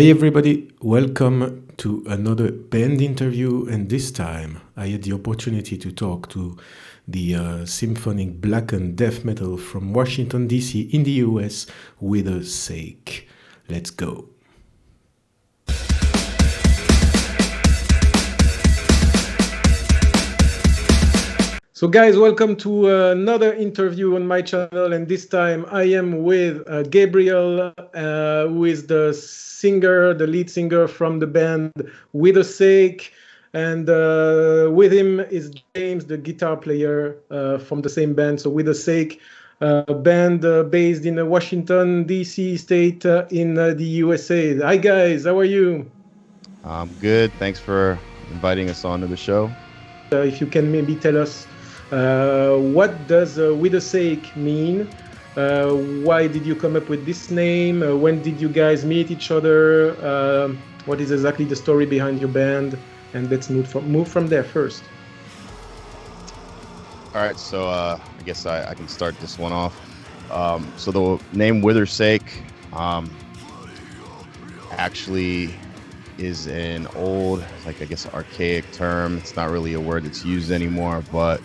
Hi everybody, welcome to another band interview, and this time I had the opportunity to talk to the symphonic blackened death metal from Washington DC in the US, Wythersake. Let's go. So guys, welcome to another interview on my channel, and this time I am with Gabriel, who is the singer, the lead singer from the band Wythersake, and with him is James, the guitar player from the same band. So Wythersake, band based in Washington DC state in the USA. Hi guys, how are you? I'm good. Thanks for inviting us onto the show. If you can maybe tell us what does Wythersake mean? Why did you come up with this name? When did you guys meet each other? What is exactly the story behind your band? And let's move from there first. All right, so I guess I can start this one off. So the name Wythersake actually is an old, like I guess, archaic term. It's not really a word that's used anymore, but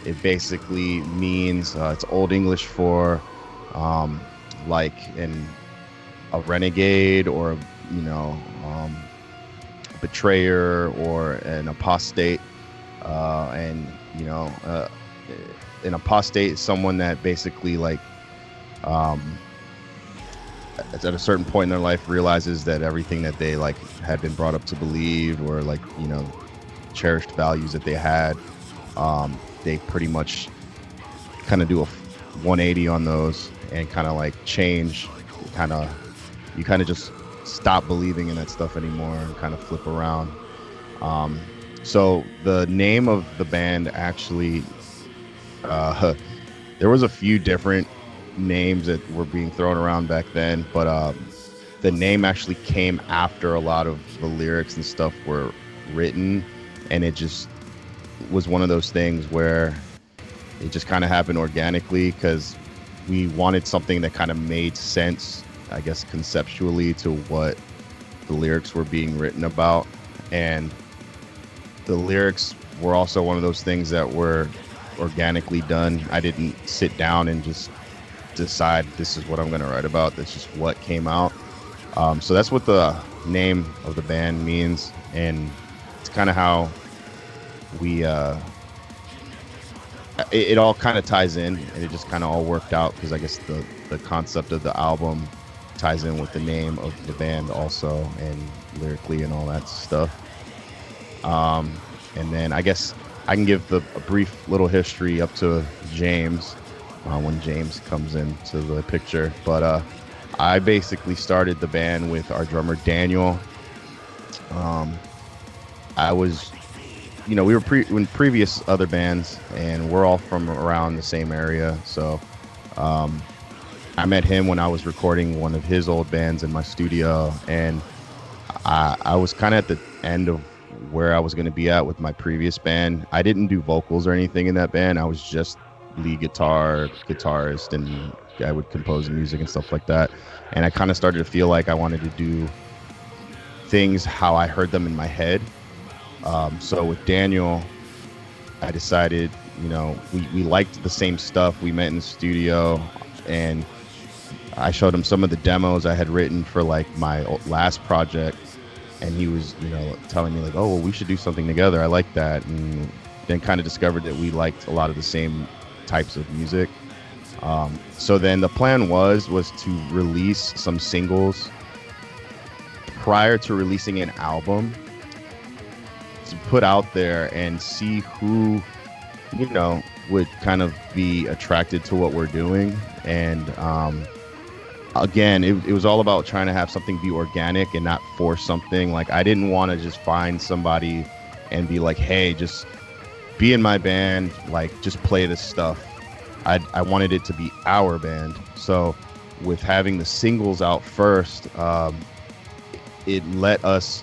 it basically means it's Old English for like a renegade, or a betrayer, or an apostate. And an apostate is someone that basically at a certain point in their life realizes that everything that they had been brought up to believe, or cherished values that they had, they pretty much kind of do a 180 on those and kind of change. You kind of just stop believing in that stuff anymore and kind of flip around. So the name of the band actually, there was a few different names that were being thrown around back then, but the name actually came after a lot of the lyrics and stuff were written, and it just was one of those things where it just kind of happened organically, because we wanted something that kind of made sense, I guess, conceptually to what the lyrics were being written about. And the lyrics were also one of those things that were organically done. I didn't sit down and just decide this is what I'm going to write about. That's just what came out. So that's what the name of the band means, and it's kind of how we it all kind of ties in, and it just kind of all worked out, because I guess the concept of the album ties in with the name of the band also, and lyrically and all that stuff. And then I guess I can give a brief little history up to James when James comes into the picture. But I basically started the band with our drummer Daniel. I was, we were in previous other bands, and we're all from around the same area. So I met him when I was recording one of his old bands in my studio, and I was kind of at the end of where I was going to be at with my previous band. I didn't do vocals or anything in that band. I was just lead guitarist, and I would compose music and stuff like that. And I kind of started to feel like I wanted to do things how I heard them in my head. So with Daniel, I decided, we liked the same stuff. We met in the studio, and I showed him some of the demos I had written for my last project, and he was, telling me oh, well, we should do something together. I like that. And then kind of discovered that we liked a lot of the same types of music. So then the plan was to release some singles prior to releasing an album, to put out there and see who, would kind of be attracted to what we're doing. And again, it was all about trying to have something be organic and not force something. I didn't want to just find somebody and be like, hey, just be in my band, just play this stuff. I wanted it to be our band. So with having the singles out first, it let us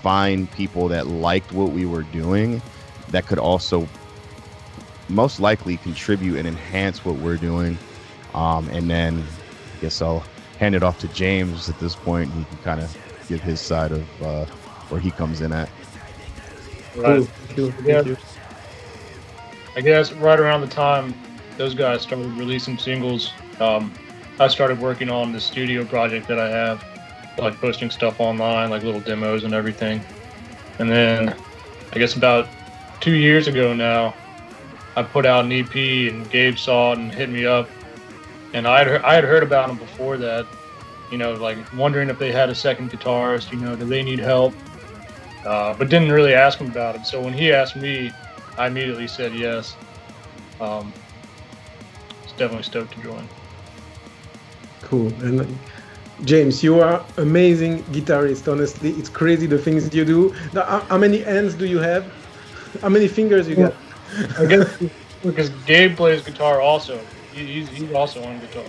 find people that liked what we were doing, that could also most likely contribute and enhance what we're doing. And then I guess I'll hand it off to James at this point. He can kind of give his side of where he comes in at. Cool. Thank you. Yeah. Thank you. I guess right around the time those guys started releasing singles, I started working on the studio project that I have, like posting stuff online, like little demos and everything. And then I guess about 2 years ago now, I put out an EP and Gabe saw it and hit me up. And I had heard about them before that, like wondering if they had a second guitarist, do they need help? But didn't really ask him about it. So when he asked me, I immediately said yes. It's definitely stoked to join. Cool. And James, you are amazing guitarist. Honestly, it's crazy the things you do. Now, how many hands do you have? How many fingers you got? I guess because Gabe plays guitar also. He's also on guitar.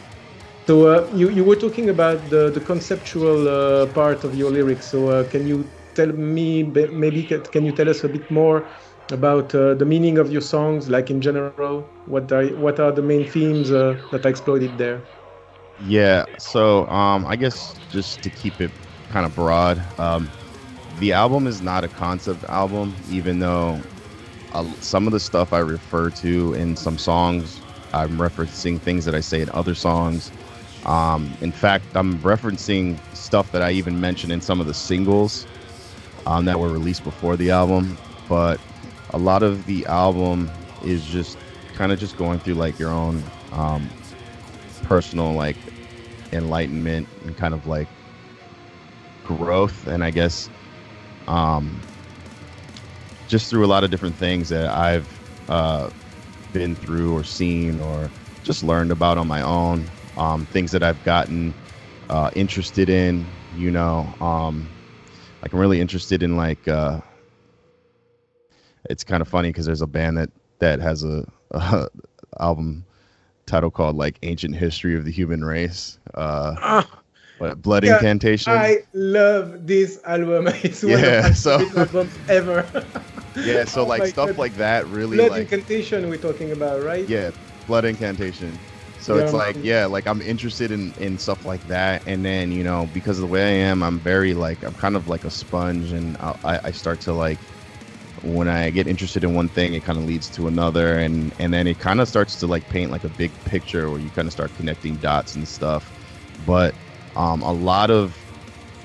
So you were talking about the conceptual part of your lyrics. So can you tell me, maybe can you tell us a bit more about the meaning of your songs, like in general? What are the main themes that are exploited there? Yeah, so I guess just to keep it kind of broad, the album is not a concept album, even though some of the stuff I refer to in some songs, I'm referencing things that I say in other songs. In fact, I'm referencing stuff that I even mentioned in some of the singles that were released before the album. But a lot of the album is just kind of just going through like your own personal like enlightenment and kind of like growth, and I guess just through a lot of different things that I've been through or seen or just learned about on my own, things that I've gotten interested in, like I'm really interested in like it's kind of funny because there's a band that has a album title called like Ancient History of the Human Race, but Blood Incantation. I love this album. It's one of my favorite albums ever. Yeah, so like stuff God. Like that really Blood like Incantation we're talking about, right? Yeah, Blood Incantation. So it's like, like I'm interested in stuff like that, and then because of the way I am, I'm kind of like a sponge, and I start to like, when I get interested in one thing, it kind of leads to another, and then it kind of starts to like paint like a big picture where you kind of start connecting dots and stuff. But a lot of,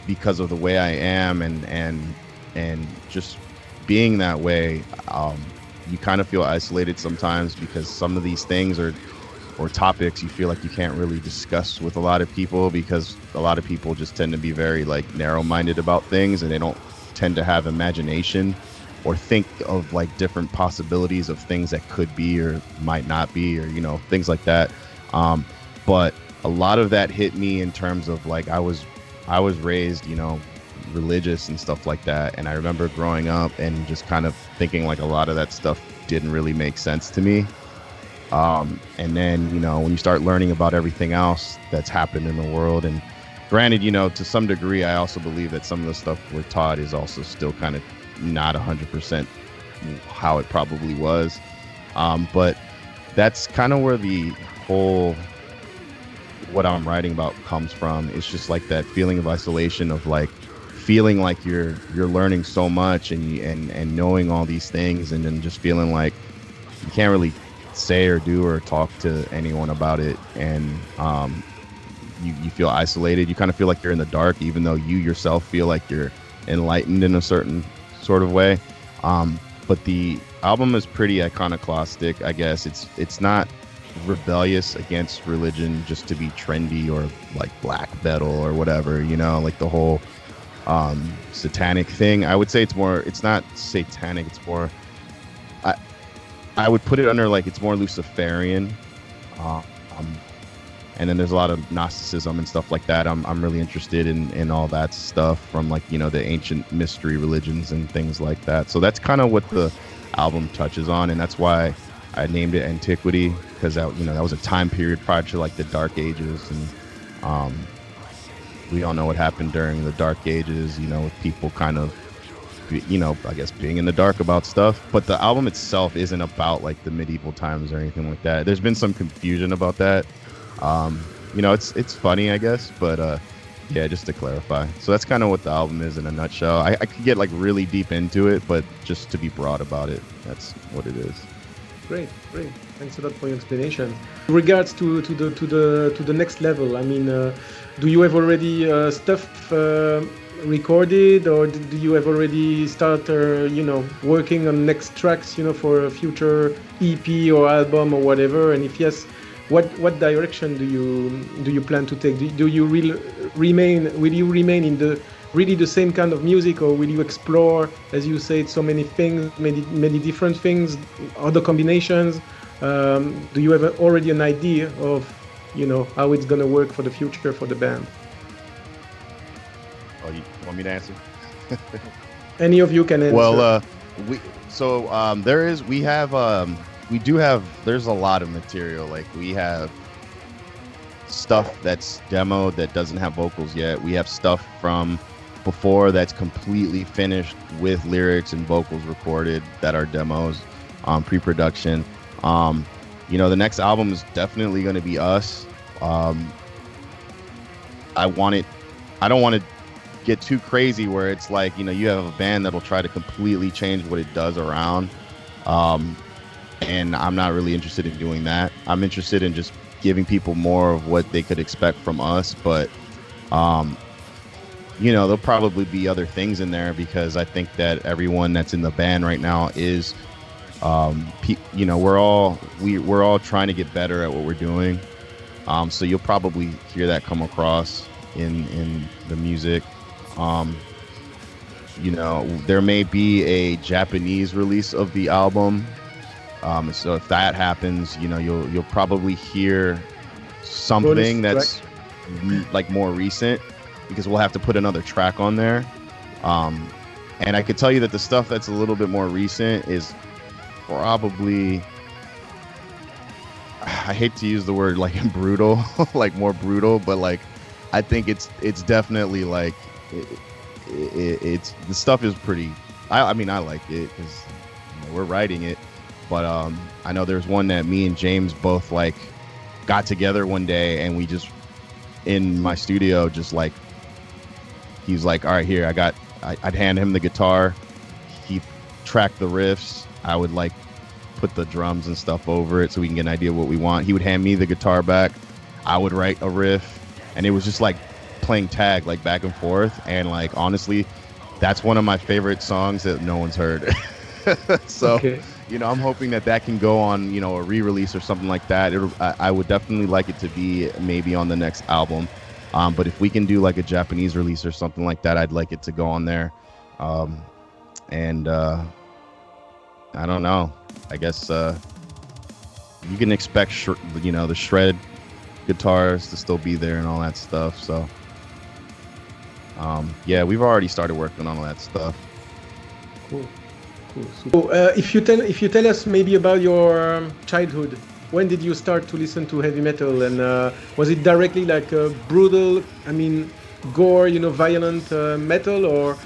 because of the way I am and just being that way, you kind of feel isolated sometimes, because some of these things or topics you feel like you can't really discuss with a lot of people, because a lot of people just tend to be very like narrow-minded about things, and they don't tend to have imagination or think of like different possibilities of things that could be or might not be, or things like that. But a lot of that hit me in terms of like I was raised religious and stuff like that, and I remember growing up and just kind of thinking like a lot of that stuff didn't really make sense to me. And then when you start learning about everything else that's happened in the world, and granted, to some degree I also believe that some of the stuff we're taught is also still kind of not 100% how it probably was, but that's kind of where the whole what I'm writing about comes from. It's just like that feeling of isolation, of like feeling like you're learning so much and knowing all these things, and then just feeling like you can't really say or do or talk to anyone about it, and you feel isolated. You kind of feel like you're in the dark, even though you yourself feel like you're enlightened in a certain sort of way. But the album is pretty iconoclastic, I guess. It's not rebellious against religion just to be trendy or like black metal or whatever, like the whole satanic thing. I would say it's not satanic, it's more, I would put it under like, it's more Luciferian, and then there's a lot of Gnosticism and stuff like that. I'm really interested in all that stuff from like the ancient mystery religions and things like that. So that's kind of what the album touches on, and that's why I named it Antiquity, because that was a time period prior to like the Dark Ages, and we all know what happened during the Dark Ages, with people kind of I guess being in the dark about stuff. But the album itself isn't about like the medieval times or anything like that. There's been some confusion about that, it's funny, I guess, but yeah, just to clarify. So that's kind of what the album is in a nutshell. I could get like really deep into it, but just to be broad about it, that's what it is. Great. Thanks a lot for your explanation. In regards to the next level, I mean, do you have already stuff recorded, or do you have already start working on next tracks, for a future EP or album or whatever? And if yes, what direction do you plan to take? Will you remain in the same kind of music, or will you explore, as you said, so many things, many different things, other combinations? Do you have already an idea of how it's gonna work for the future for the band? Oh, you want me to answer? Any of you can answer. Well, there's a lot of material. Like, we have stuff that's demoed that doesn't have vocals yet. We have stuff from before that's completely finished with lyrics and vocals recorded that are demos, pre-production. The next album is definitely going to be us. I don't want to get too crazy where it's like, you have a band that'll try to completely change what it does around. And I'm not really interested in doing that. I'm interested in just giving people more of what they could expect from us. But, there'll probably be other things in there, because I think that everyone that's in the band right now is, we're all trying to get better at what we're doing. So you'll probably hear that come across in the music. There may be a Japanese release of the album. So if that happens, you'll probably hear something that's like more recent, because we'll have to put another track on there. And I could tell you that the stuff that's a little bit more recent is probably, I hate to use the word like brutal, like more brutal, but like I think it's definitely like it's the stuff is pretty. I mean I like it because we're writing it, but I know there's one that me and James both like got together one day, and we just in my studio just like he's like, all right, here I'd hand him the guitar, he'd track the riffs, I would like put the drums and stuff over it so we can get an idea of what we want. He would hand me the guitar back, I would write a riff, and it was just like playing tag, like back and forth. And like honestly, that's one of my favorite songs that no one's heard. So okay. I'm hoping that can go on a re-release or something like that. I would definitely like it to be maybe on the next album, but if we can do like a Japanese release or something like that, I'd like it to go on there. And I don't know, I guess you can expect the shred guitars to still be there and all that stuff. So yeah, we've already started working on all that stuff. Cool. So if you tell us maybe about your childhood, when did you start to listen to heavy metal, and was it directly like brutal, gore, violent metal, or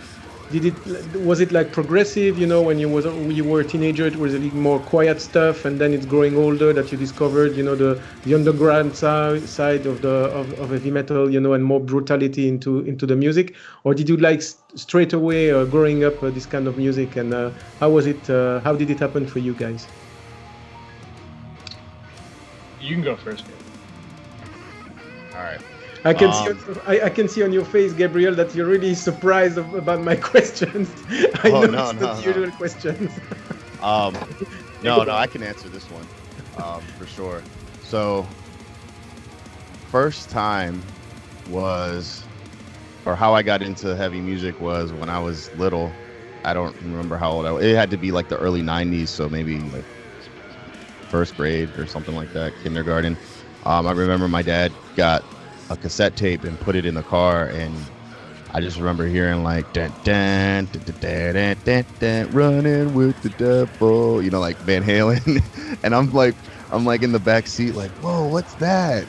was it like progressive, when you were a teenager, it was a little more quiet stuff, and then it's growing older that you discovered the underground side of heavy metal, and more brutality into the music? Or did you like straight away growing up this kind of music, and how did it happen for you guys? You can go first. All right. I can see on your face, Gabriel, that you're really surprised about my questions. I know it's not usual questions. No, I can answer this one for sure. So, first time how I got into heavy music was when I was little. I don't remember how old I was. It had to be like the early 90s, so maybe like first grade or something like that, kindergarten. I remember my dad got a cassette tape and put it in the car, and I just remember hearing like dun, dun, dun, dun, dun, dun, dun, running with the devil, like Van Halen. And I'm like in the back seat like, whoa, what's that?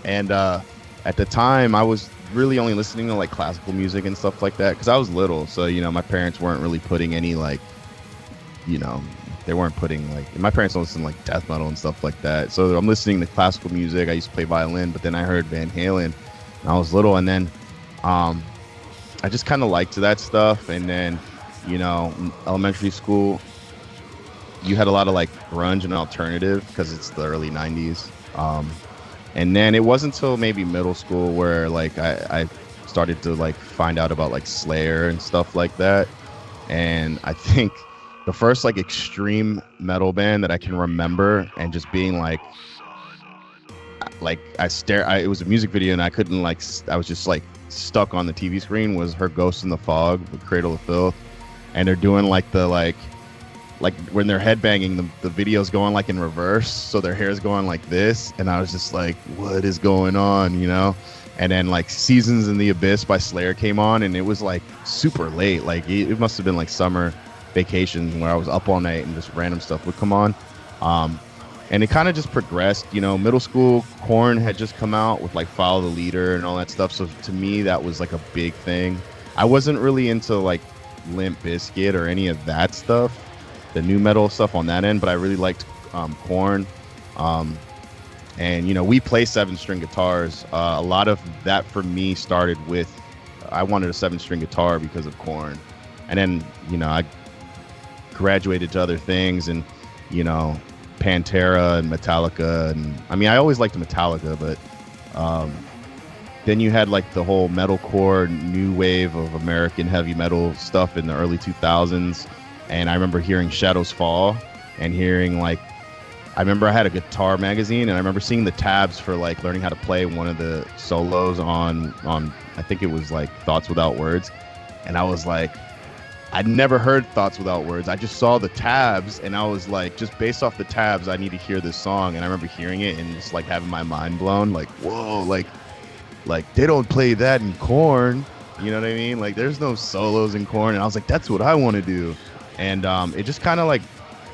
And at the time I was really only listening to like classical music and stuff like that because I was little, so my parents weren't really putting any like they weren't putting like, my parents don't listen to like death metal and stuff like that. So I'm listening to classical music. I used to play violin, but then I heard Van Halen when I was little, and then I just kind of liked that stuff. And then, you know, elementary school, you had a lot of like grunge and alternative because it's the early 90s. And then it wasn't until maybe middle school where like I started to like find out about like Slayer and stuff like that. And I think the first like extreme metal band that I can remember and just being like it was a music video and I couldn't like, I was just like stuck on the TV screen, was Her Ghost in the Fog with Cradle of Filth. And they're doing like the like when they're headbanging, the video's going like in reverse, so their hair's going like this, and I was just like, what is going on, you know? And then like Seasons in the Abyss by Slayer came on, and it was like super late, like it must have been like summer vacation where I was up all night and just random stuff would come on. And it kind of just progressed, you know. Middle school, Korn had just come out with like Follow the Leader and all that stuff, so to me that was like a big thing. I wasn't really into like Limp Bizkit or any of that stuff, the new metal stuff on that end, but I really liked Korn. And you know, we play 7-string guitars. A lot of that for me started with, I wanted a 7-string guitar because of Korn. And then, you know, I graduated to other things, and you know, Pantera and Metallica, and I mean, I always liked Metallica, but then you had like the whole metalcore new wave of American heavy metal stuff in the early 2000s. And I remember hearing Shadows Fall and hearing like, I remember I had a guitar magazine, and I remember seeing the tabs for like learning how to play one of the solos on I think it was like Thoughts Without Words. And I was like, I'd never heard Thoughts Without Words. I just saw the tabs, and I was like, just based off the tabs, I need to hear this song. And I remember hearing it and just like having my mind blown, like, whoa, like they don't play that in Korn, you know what I mean? Like there's no solos in Korn. And I was like, that's what I want to do. And it just kind of like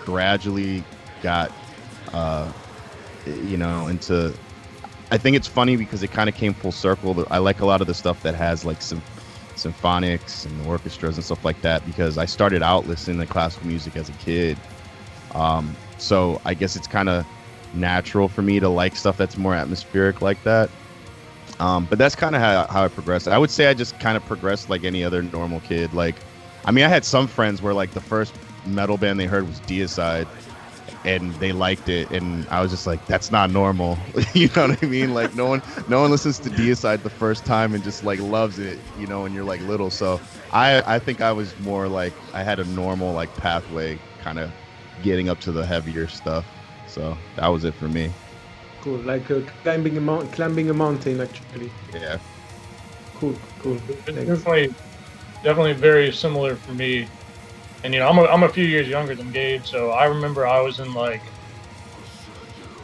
gradually got you know, into, I think it's funny because it kind of came full circle. I like a lot of the stuff that has like some symphonics and orchestras and stuff like that, because I started out listening to classical music as a kid. So I guess it's kind of natural for me to like stuff that's more atmospheric like that. But that's kind of how I progressed. I would say I just kind of progressed like any other normal kid. Like, I mean, I had some friends where like the first metal band they heard was Deicide, and they liked it, and I was just like, that's not normal. You know what I mean? Like no one listens to Deicide the first time and just like loves it, you know, when you're like little. So I think I was more like, I had a normal like pathway kind of getting up to the heavier stuff. So that was it for me. Cool, like climbing a mountain actually. Yeah. Cool. It's definitely very similar for me. And you know, I'm a few years younger than Gabe, so I remember I was in like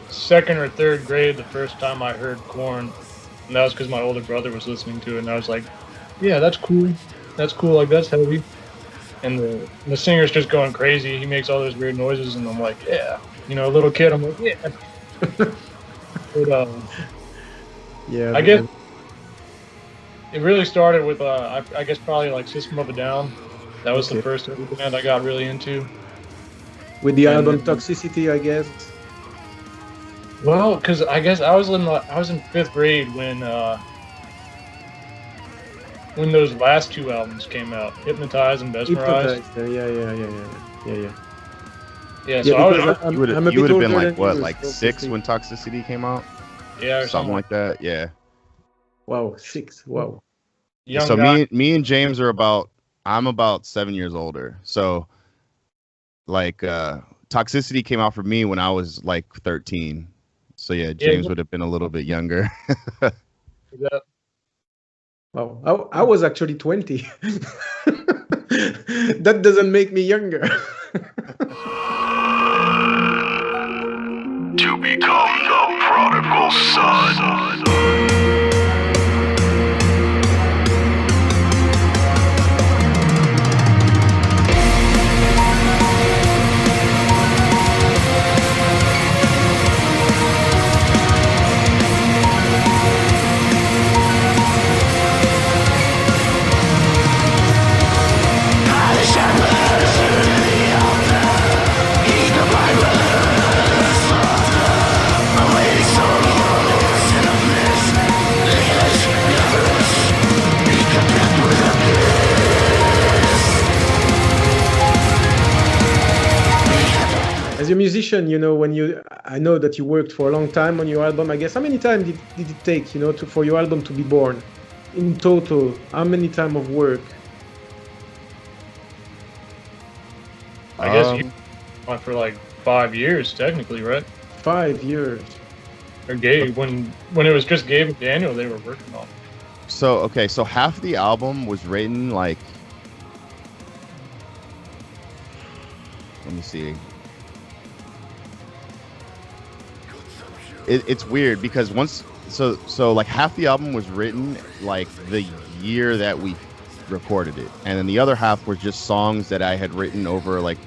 2nd or 3rd grade the first time I heard Korn, and that was because my older brother was listening to it, and I was like, yeah, that's cool, like that's heavy. And the singer's just going crazy. He makes all those weird noises, and I'm like, yeah, you know, a little kid, I'm like, yeah. But Yeah. I guess it really started with I guess probably like System of a Down. That was the first band I got really into. With the album Toxicity, I guess. Well, because I guess I was in 5th grade when those last 2 albums came out, Hypnotize and Mesmerize. Yeah, so you would have been like what, like 6 when Toxicity came out? Yeah, or something like that. Yeah. Wow, 6. Wow. So me and James are I'm about 7 years older. So like Toxicity came out for me when I was like 13. So yeah, James would have been a little bit younger. Yeah. Wow, I was actually 20. That doesn't make me younger. To become the prodigal son. He As a musician, I know that you worked for a long time on your album. I guess how many time did it take, for your album to be born? In total, how many time of work? I guess you went for like 5 years, technically, right? 5 years. Or Gabe, when it was just Gabe and Daniel, they were working on. So half the album was written like, let me see. It's weird because so like half the album was written like the year that we recorded it, and then the other half were just songs that I had written over like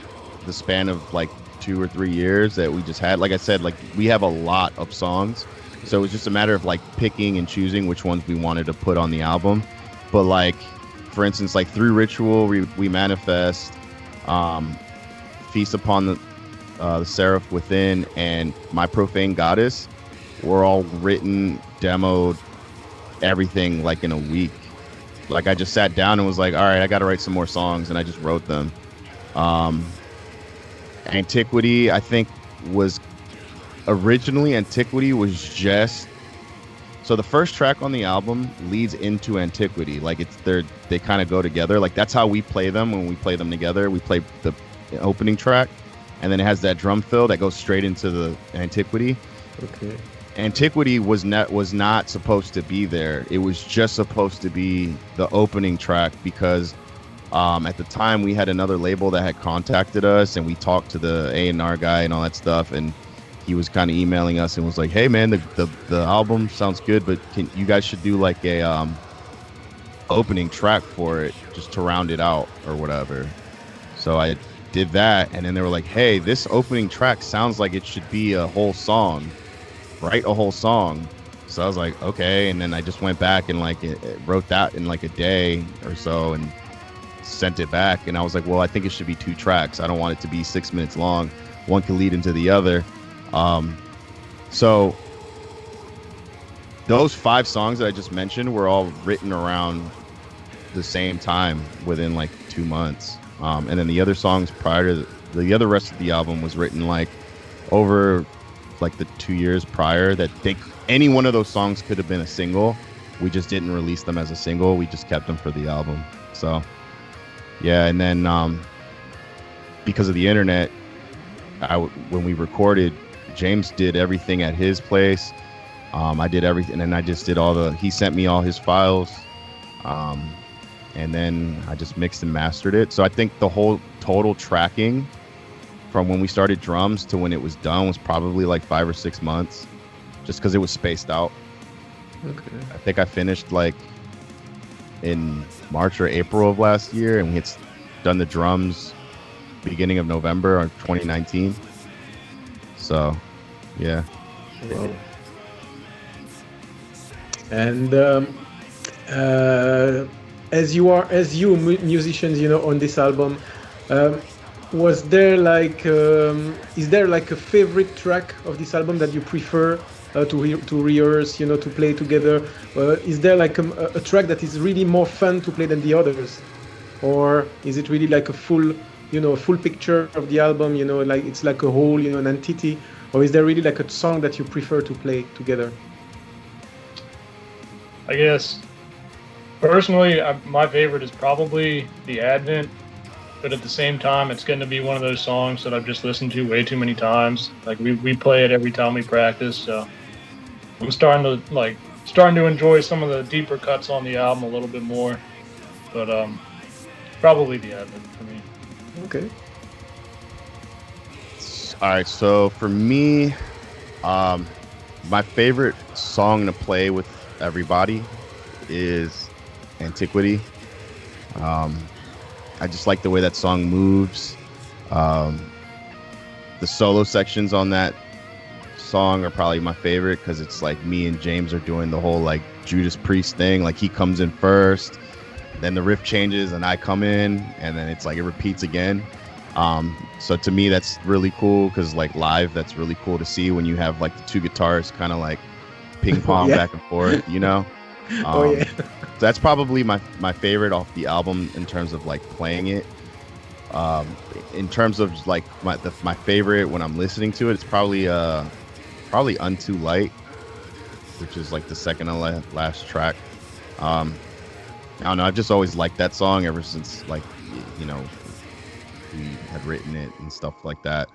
the span of like 2 or 3 years that we just had. Like I said, like we have a lot of songs, so it was just a matter of like picking and choosing which ones we wanted to put on the album. But like, for instance, like Through Ritual, we Manifest, Feast Upon the Seraph Within, and My Profane Goddess were all written, demoed, everything like in a week. Like I just sat down and was like, all right, I got to write some more songs, and I just wrote them. Antiquity, I think, was originally Antiquity was just, so the first track on the album leads into Antiquity. Like they kind of go together. Like that's how we play them when we play them together. We play the opening track, and then it has that drum fill that goes straight into the Antiquity. Okay. Antiquity was not supposed to be there. It was just supposed to be the opening track because at the time we had another label that had contacted us, and we talked to the A&R guy and all that stuff, and he was kind of emailing us and was like, hey man, the album sounds good, but you guys should do like a opening track for it just to round it out or whatever. So I did that, and then they were like, hey, this opening track sounds like it should be a whole song. Write a whole song. So I was like, okay, and then I just went back and like wrote that in like a day or so and sent it back, and I was like, well, I think it should be 2 tracks. I don't want it to be 6 minutes long. One can lead into the other. So those 5 songs that I just mentioned were all written around the same time within like 2 months. And then the other songs prior to the other rest of the album was written like over like the 2 years prior. That any one of those songs could have been a single. We just didn't release them as a single. We just kept them for the album. So yeah, and then because of the internet, when we recorded, James did everything at his place. I did everything, and I just did he sent me all his files. And then I just mixed and mastered it. So I think the whole total tracking from when we started drums to when it was done was probably like 5 or 6 months, just because it was spaced out. Okay. I think I finished like in March or April of last year, and we had done the drums beginning of November of 2019. So, yeah. Wow. And as you musicians, on this album, was there like is there like a favorite track of this album that you prefer to rehearse, to play together? Is there like a track that is really more fun to play than the others, or is it really like a full picture of the album, like it's like a whole, an entity, or is there really like a song that you prefer to play together? I guess personally, my favorite is probably The Advent, but at the same time, it's going to be one of those songs that I've just listened to way too many times. Like we play it every time we practice, so I'm starting to enjoy some of the deeper cuts on the album a little bit more. But probably The Advent for me. Okay. All right, so for me, my favorite song to play with everybody is Antiquity. I just like the way that song moves. The solo sections on that song are probably my favorite because it's like me and James are doing the whole like Judas Priest thing. Like he comes in first, then the riff changes and I come in, and then it's like it repeats again. So to me that's really cool because like live, that's really cool to see when you have like the 2 guitars kind of like ping pong back and forth, So that's probably my favorite off the album in terms of like playing it. In terms of like my favorite when I'm listening to it, it's probably Unto Light, which is like the second to last track. I don't know. I've just always liked that song ever since, like, you know, we had written it and stuff like that.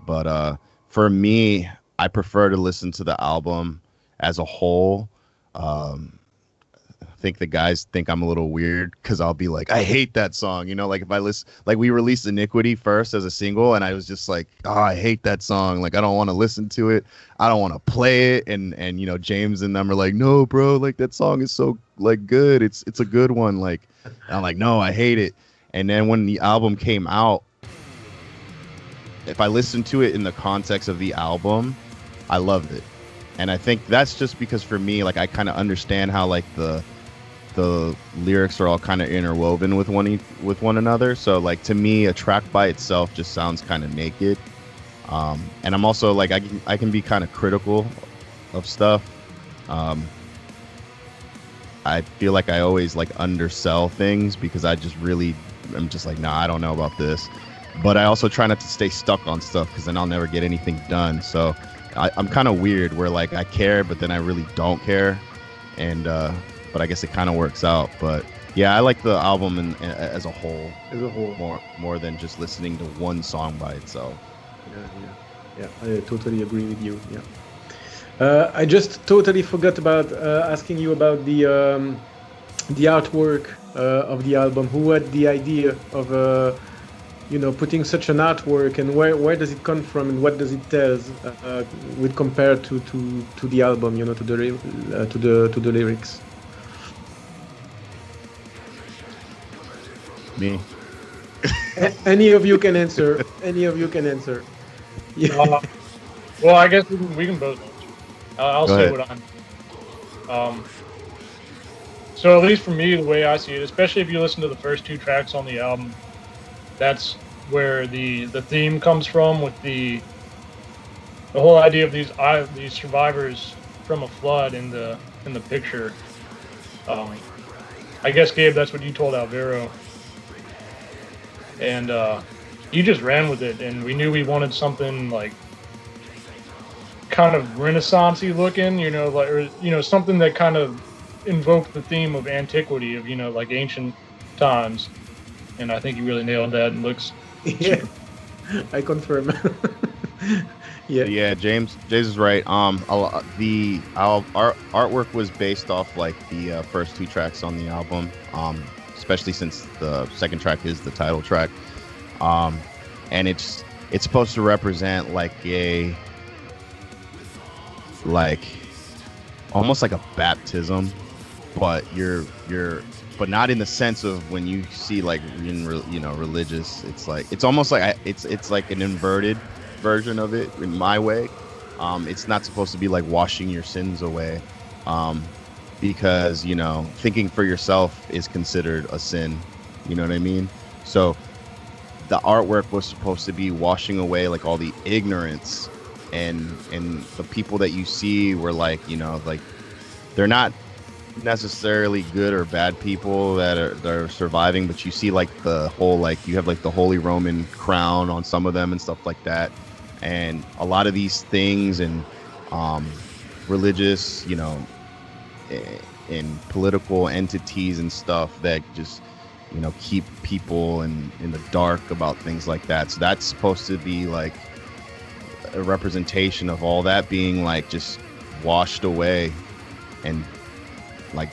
But for me, I prefer to listen to the album as a whole. I think the guys think I'm a little weird because I'll be like, I hate that song. You know, like if I listen, like we released Iniquity first as a single, and I was just like, oh, I hate that song. Like I don't want to listen to it. I don't want to play it. And you know, James and them are like, no, bro, like that song is so like good. It's a good one. Like I'm like, no, I hate it. And then when the album came out, if I listened to it in the context of the album, I loved it. And I think that's just because for me, like I kind of understand how like the lyrics are all kind of interwoven with one another. So like to me, a track by itself just sounds kind of naked. And I'm also like I can be kind of critical of stuff. I feel like I always like undersell things because I'm just like, nah, I don't know about this. But I also try not to stay stuck on stuff because then I'll never get anything done. So I'm kind of weird where like I care, but then I really don't care. And but I guess it kind of works out. But yeah, I like the album as a whole. As a whole, more than just listening to one song by itself. Yeah, I totally agree with you. Yeah, I just totally forgot about asking you about the artwork of the album. Who had the idea of putting such an artwork, and where does it come from, and what does it tell with compared to the album, to the lyrics? Me. Any of you can answer. Yeah. Well, I guess we can both answer. I'll say what I'm. So at least for me, the way I see it, especially if you listen to the first two tracks on the album, that's where the theme comes from, with the whole idea of these survivors from a flood in the picture. I guess, Gabe, that's what you told Alvaro. And you just ran with it, and we knew we wanted something like kind of Renaissance-y looking, something that kind of invoked the theme of antiquity, of like ancient times. And I think you really nailed that. And looks yeah, I confirm. Yeah, James is right. The artwork was based off like the first two tracks on the album. Especially since the second track is the title track, and it's supposed to represent like almost like a baptism, but but not in the sense of when you see like in religious. It's almost like it's like an inverted version of it in my way. It's not supposed to be like washing your sins away. Because thinking for yourself is considered a sin, you know what I mean? So the artwork was supposed to be washing away like all the ignorance, and the people that you see were like like they're not necessarily good or bad people that are surviving, but you see like the whole, like you have like the Holy Roman crown on some of them and stuff like that, and a lot of these things and religious in political entities and stuff that just keep people in the dark about things like that. So that's supposed to be like a representation of all that being like just washed away and like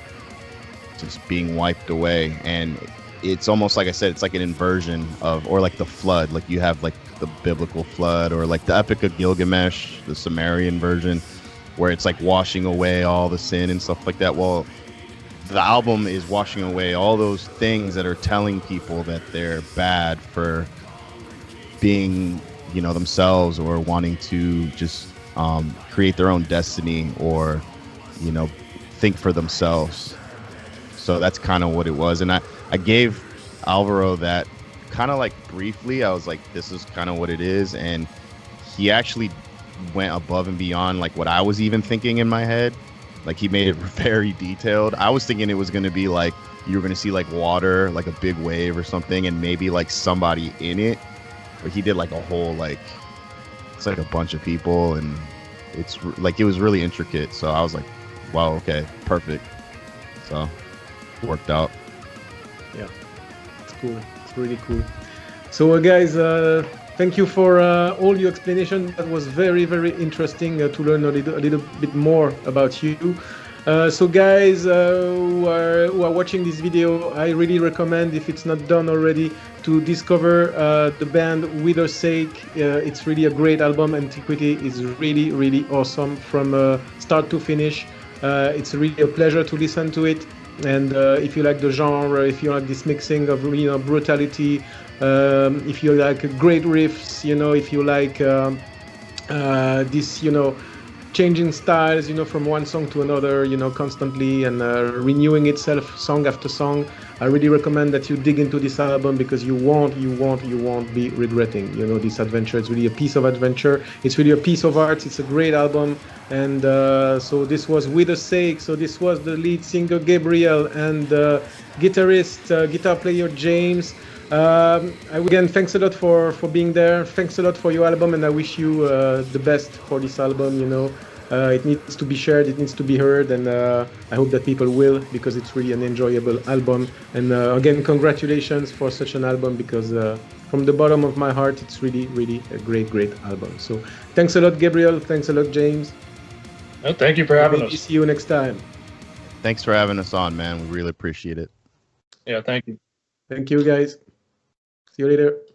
just being wiped away. And it's almost like I said, it's like an inversion of, or like the flood, like you have like the biblical flood, or like the Epic of Gilgamesh, the Sumerian version, where it's like washing away all the sin and stuff like that. Well, the album is washing away all those things that are telling people that they're bad for being, themselves, or wanting to just create their own destiny, or, think for themselves. So that's kind of what it was. And I gave Alvaro that kind of like briefly. I was like, this is kind of what it is. And he actually went above and beyond like what I was even thinking in my head. Like he made it very detailed. I was thinking it was going to be like you were gonna see like water, like a big wave or something, and maybe like somebody in it. But he did like a whole like it's like a bunch of people, and it's like it was really intricate. So I was like, wow, okay, perfect. So worked out. Yeah, it's cool. It's really cool. So guys, thank you for all your explanation. That was very, very interesting to learn a little bit more about you. So guys who are watching this video, I really recommend, if it's not done already, to discover the band Wythersake. It's really a great album. Antiquity is really, really awesome from start to finish. It's really a pleasure to listen to it. And if you like the genre, if you like this mixing of brutality, if you like great riffs, if you like this, changing styles, from one song to another, constantly, and renewing itself song after song, I really recommend that you dig into this album, because you won't be regretting, this adventure. It's really a piece of adventure. It's really a piece of art. It's a great album. And so this was Wythersake. So this was the lead singer Gabriel and guitarist, guitar player James. Again, thanks a lot for being there. Thanks a lot for your album, and I wish you the best for this album. It needs to be shared, it needs to be heard, and I hope that people will, because it's really an enjoyable album. And again, congratulations for such an album, because from the bottom of my heart, it's really, really a great, great album. So thanks a lot, Gabriel. Thanks a lot, James. Oh, thank you for having us. See you next time. Thanks for having us on, man. We really appreciate it. Yeah, thank you. Thank you, guys. See you later.